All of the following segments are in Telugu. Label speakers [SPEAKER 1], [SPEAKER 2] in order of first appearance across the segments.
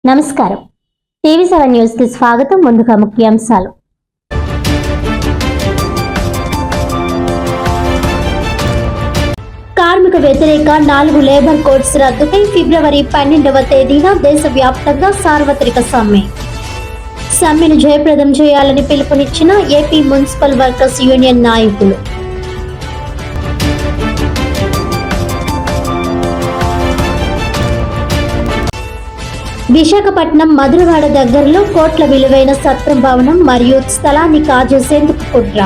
[SPEAKER 1] నమస్కారం. టీవీ7 న్యూస్ కి స్వాగతం. ముందుగా ముఖ్యాంశాలు. కార్మిక వ్యతిరేక 4 లేబర్ కోడ్స్ రద్దుపై ఫిబ్రవరి 12వ తేదీన దేశవ్యాప్తంగా సార్వత్రిక సమ్మెను జయప్రదం చేయాలని పిలుపునిచ్చిన ఏపీ మున్సిపల్ వర్కర్స్ యూనియన్ నాయకులు. విశాఖపట్నం మధురవాడ దగ్గరలో కోట్ల విలువైన సత్రం భవనం మరియు స్థలాన్ని కాజేసేందుకు కుట్ర.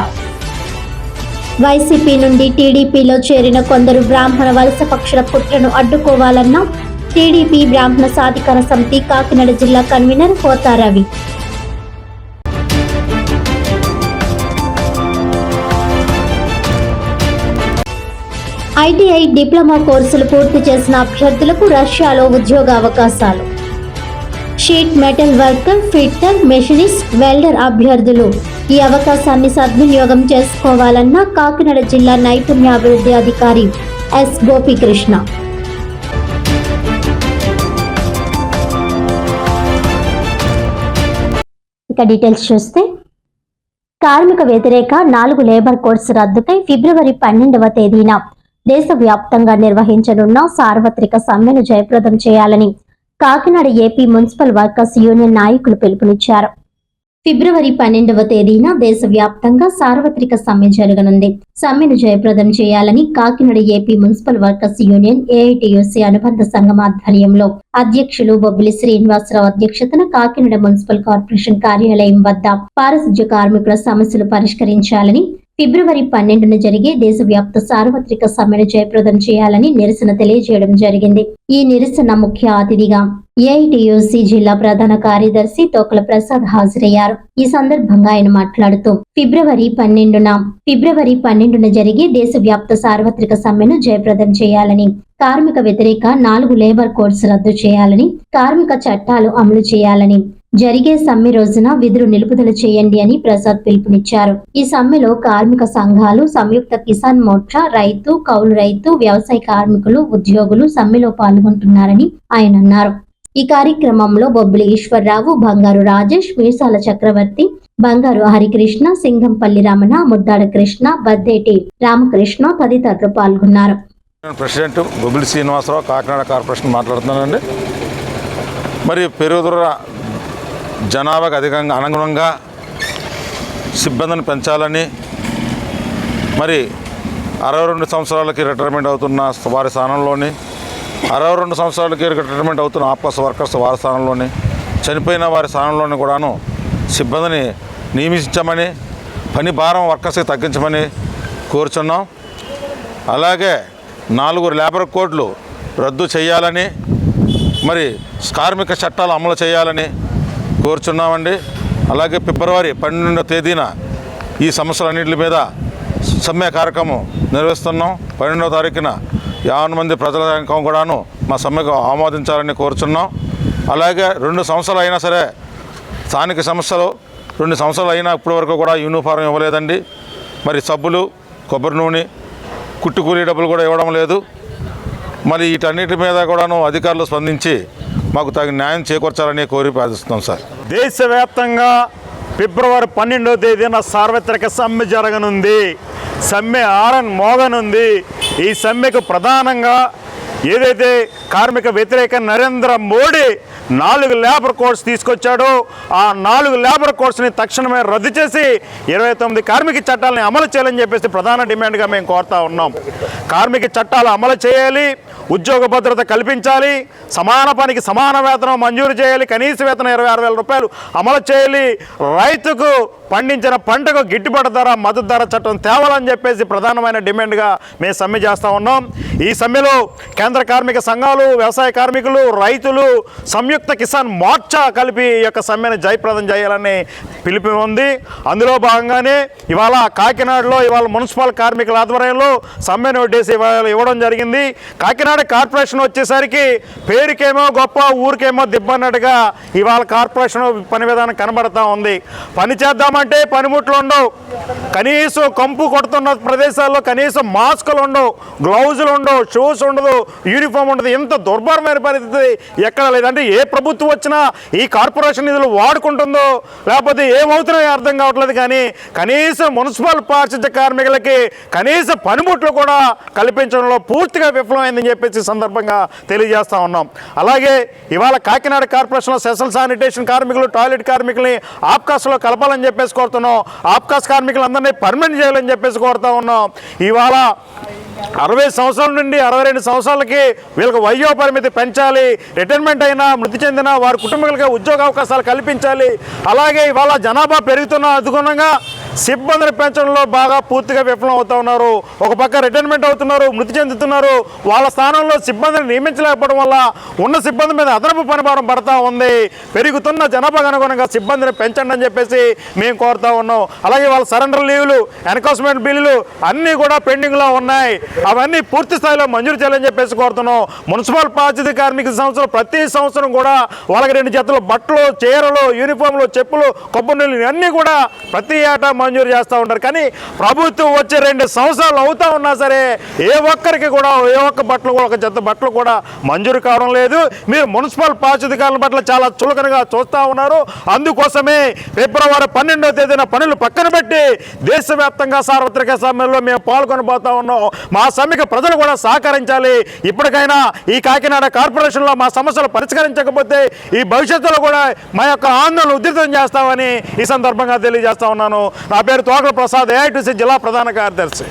[SPEAKER 1] వైసీపీ నుండి టీడీపీలో చేరిన కొందరు బ్రాహ్మణ వలస పక్షుల కుట్రను అడ్డుకోవాలన్న టీడీపీ బ్రాహ్మణ సాధికార సమితి కాకినాడ జిల్లా కన్వీనర్ కోతా రవి. ఐటీఐ డిప్లొమా కోర్సులు పూర్తి చేసిన అభ్యర్థులకు రష్యాలో ఉద్యోగ అవకాశాలు. Sheet metal worker, fitter, machinist, welder అభ్యర్థులు ఈ అవకాశాన్ని సద్వినియోగం చేసుకోవాలన్న కాకినాడ జిల్లా నైపుణ్యాభివృద్ధి అధికారి ఎస్ గోపీకృష్ణ. ఇక డీటెయిల్స్ చూస్తే, కార్మిక వ్యతిరేక 4 లేబర్ కోడ్స్ రద్దుపై ఫిబ్రవరి 12వ తేదీన దేశవ్యాప్తంగా నిర్వహించనున్న సార్వత్రిక సమ్మెను జయప్రదం చేయాలని Kakinada AP municipal workers union నాయకులు పిలుపునిచ్చారు. ఫిబ్రవరి 12వ తేదీన దేశవ్యాప్తంగా సార్వత్రిక సమ్మె జరగనుంది. సమ్మెను జయప్రదం చేయాలని Kakinada AP municipal workers union AITUC అనుబంధ సంఘం ఆధ్వర్యంలో అధ్యక్షులు బొబ్బిలి శ్రీనివాసరావు అధ్యక్షతన కాకినాడ మున్సిపల్ కార్పొరేషన్ కార్యాలయం వద్ద పారిశుధ్య కార్మికుల సమస్యలు పరిష్కరించాలని ఫిబ్రవరి 12న జరిగే దేశవ్యాప్త సార్వత్రిక సమ్మెను జయప్రదం చేయాలని నిరసన తెలియజేయడం జరిగింది. ఈ నిరసన ముఖ్య అతిథిగా ఏఐటీయూసీ జిల్లా ప్రధాన కార్యదర్శి తోకల ప్రసాద్ హాజరయ్యారు. ఈ సందర్భంగా ఆయన మాట్లాడుతూ ఫిబ్రవరి 12న జరిగే దేశవ్యాప్త సార్వత్రిక సమ్మెను జయప్రదం చేయాలని, కార్మిక వ్యతిరేక 4 లేబర్ కోడ్స్ రద్దు చేయాలని, కార్మిక చట్టాలు అమలు చేయాలని, జరిగే సమ్మె రోజున విధులు నిలుపుదల చేయండి అని ప్రసాద్ పిలుపునిచ్చారు. ఈ సమ్మెలో కార్మిక సంఘాలు, సంయుక్త కిసాన్ మోర్చా, రైతు, కౌలు రైతు, వ్యవసాయ కార్మికులు, ఉద్యోగులు సమ్మెలో పాల్గొంటున్నారని ఆయన అన్నారు. ఈ కార్యక్రమంలో బొబ్బిలి ఈశ్వర్రావు, బంగారు రాజేష్, మీసాల చక్రవర్తి, బంగారు హరికృష్ణ, సింగంపల్లి రమణ, ముద్దాడ కృష్ణ, బద్దేటి రామకృష్ణ తదితరులు పాల్గొన్నారు.
[SPEAKER 2] ప్రెసిడెంట్ బొబ్బిలి శ్రీనివాసరావు, కాకినాడ కార్పొరేషన్ మాట్లాడుతున్నానండి. మరి పెరుగుదల జనాభాకు అనుగుణంగా సిబ్బందిని పెంచాలని, మరి 62 సంవత్సరాలకి రిటైర్మెంట్ అవుతున్న వారి స్థానంలోని 62 సంవత్సరాలకి రిటైర్మెంట్ అవుతున్న ఆఫీస్ వర్కర్స్ వారి స్థానంలోని, చనిపోయిన వారి స్థానంలోని కూడాను సిబ్బందిని నియమించమని, పని భారం వర్కర్స్కి తగ్గించమని కోరుచున్నాం. అలాగే 4 లేబర్ కోడ్లు రద్దు చేయాలని, మరి కార్మిక చట్టాలు అమలు చేయాలని కోరుచున్నామండి. అలాగే ఫిబ్రవరి 12వ తేదీన ఈ సమస్యలన్నింటి మీద సమ్మె కార్యక్రమం నిర్వహిస్తున్నాం. 12వ తారీఖున 50 మంది ప్రజల సంఘం కూడాను మా సమ్మెకు ఆమోదించాలని కోరుచున్నాం. అలాగే 2 సంవత్సరాలు అయినా సరే స్థానిక సమస్యలు 2 సంవత్సరాలు అయినా ఇప్పటి వరకు కూడా యూనిఫారం ఇవ్వలేదండి. మరి సబ్బులు, కొబ్బరి నూనె, కుట్టుకూలీ డబ్బులు కూడా ఇవ్వడం లేదు. మరి వీటన్నిటి మీద కూడాను అధికారులు స్పందించి మాకు తగిన న్యాయం చేకూర్చాలని కోరి ప్రార్థిస్తున్నాం సార్.
[SPEAKER 3] దేశవ్యాప్తంగా ఫిబ్రవరి 12వ తేదీన సార్వత్రిక సమ్మె జరగనుంది. సమ్మె మోగనుంది. ఈ సమ్మెకు ప్రధానంగా ఏదైతే కార్మిక వ్యతిరేక నరేంద్ర మోడీ 4 లేబర్ కోడ్స్ తీసుకొచ్చాడో ఆ 4 లేబర్ కోడ్స్ని తక్షణమే రద్దు చేసి 29 కార్మిక చట్టాలని అమలు చేయాలని చెప్పేసి ప్రధాన డిమాండ్గా మేము కోరుతా ఉన్నాం. కార్మిక చట్టాలు అమలు చేయాలి, ఉద్యోగ భద్రత కల్పించాలి, సమాన పనికి సమాన వేతనం మంజూరు చేయాలి, కనీస వేతనం 26,000 రూపాయలు అమలు చేయాలి, రైతుకు పండించిన పంటకు గిట్టుబాటు ధర, మద్దతు ధర చట్టం తేవాలని చెప్పేసి ప్రధానమైన డిమాండ్గా మేము సమ్మె చేస్తూ ఉన్నాం. ఈ సమ్మెలో కేంద్ర కార్మిక సంఘాలు, వ్యవసాయ కార్మికులు, రైతులు, సంయుక్త కిసాన్ మోర్చా కలిపి ఈ యొక్క సమ్మెను జయప్రదం చేయాలని పిలుపు ఉంది. అందులో భాగంగానే ఇవాళ కాకినాడలో మున్సిపల్ కార్మికుల ఆధ్వర్యంలో సమ్మె నోటీసు ఇవ్వడం జరిగింది. కాకినాడ కార్పొరేషన్ వచ్చేసరికి పేరుకేమో గొప్ప, ఊరికేమో దిబ్బన్నట్టుగా ఇవాళ కార్పొరేషన్ పని విధానం కనబడతా ఉంది. పని చేద్దామంటే అంటే పనిముట్లు ఉండవు, కనీసం కంపు కొడుతున్న ప్రదేశాల్లో కనీసం మాస్కులు ఉండవు, గ్లౌజులు ఉండవు, షూస్ ఉండదు, యూనిఫామ్ ఉండదు. ఇంత దుర్భరమైన పరిస్థితి ఎక్కడ లేదు. అంటే ఏ ప్రభుత్వం వచ్చినా ఈ కార్పొరేషన్ నిధులు వాడుకుంటుందో లేకపోతే ఏమవుతున్నాయో అర్థం కావట్లేదు. కానీ కనీసం మున్సిపల్ పారిశుద్ధ్య కార్మికులకి కనీస పనిముట్లు కూడా కల్పించడంలో పూర్తిగా విఫలమైందని చెప్పేసి సందర్భంగా తెలియజేస్తా ఉన్నాం. అలాగే ఇవాళ కాకినాడ కార్పొరేషన్లో సెసల్ శానిటేషన్ కార్మికులు, టాయిలెట్ కార్మికుల్ని ఆప్కాస్లో కలపాలని చెప్పేసి కోరుతున్నాం. ఆప్కాస్ కార్మికులందరినీ పర్మనెంట్ చేయాలని చెప్పేసి కోరుతా ఉన్నాం. ఇవాళ 60 సంవత్సరాల నుండి 62 సంవత్సరాలకి వీళ్ళకి వయో పరిమితి పెంచాలి. రిటైర్మెంట్ అయినా మృతి చెందిన వారి కుటుంబాలకి ఉద్యోగ అవకాశాలు కల్పించాలి. అలాగే ఇవాళ జనాభా పెరుగుతున్న అనుగుణంగా సిబ్బందిని పెంచడంలో బాగా పూర్తిగా విఫలం అవుతూ ఉన్నారు. ఒక పక్క రిటైర్మెంట్ అవుతున్నారు, మృతి చెందుతున్నారు. వాళ్ళ స్థానంలో సిబ్బందిని నియమించలేకపోవడం వల్ల ఉన్న సిబ్బంది మీద అదనపు పనిభారం పడతా ఉంది. పెరుగుతున్న జనాభాకు అనుగుణంగా సిబ్బందిని పెంచండి అని చెప్పేసి మేము కోరుతా ఉన్నాం. అలాగే వాళ్ళ సరెండర్ లీవ్లు, ఎన్కౌస్మెంట్ బిల్లులు అన్నీ కూడా పెండింగ్లో ఉన్నాయి. అవన్నీ పూర్తి స్థాయిలో మంజూరు చేయాలని చెప్పేసి కోరుతున్నాం. మున్సిపల్ పారిశుద్ధ్య కార్మిక సంస్థలు ప్రతి సంవత్సరం కూడా వాళ్ళకి 2 జతలు బట్టలు, చీరలు, యూనిఫామ్లు, చెప్పులు, కొబ్బరి నీళ్ళు అన్నీ కూడా ప్రతి ఏటా మంజూరు చేస్తూ ఉంటారు. కానీ ప్రభుత్వం వచ్చే 2 సంవత్సరాలు అవుతా ఉన్నా సరే ఏ ఒక్కరికి కూడా ఏ ఒక్క బట్టలు కూడా, ఒక జత బట్టలు కూడా మంజూరు కావడం లేదు. మీరు మున్సిపల్ పారిశుద్ధ్య కార్మికుల పట్ల చాలా చులకనగా చూస్తూ ఉన్నారు. అందుకోసమే ఫిబ్రవరి 12వ తేదీన పనులు పక్కన పెట్టి దేశవ్యాప్తంగా సార్వత్రిక సమ్మెలో మేము పాల్గొనబోతా ఉన్నాం. మా సమ్మెకు ప్రజలు కూడా సహకరించాలి. ఇప్పటికైనా ఈ కాకినాడ కార్పొరేషన్లో మా సమస్యలు పరిష్కరించకపోతే ఈ భవిష్యత్తులో కూడా మా యొక్క ఆందోళన ఉధృతం చేస్తామని ఈ సందర్భంగా తెలియజేస్తా ఉన్నాను. నా పేరు తోకల ప్రసాద్, AITC జిల్లా ప్రధాన కార్యదర్శి.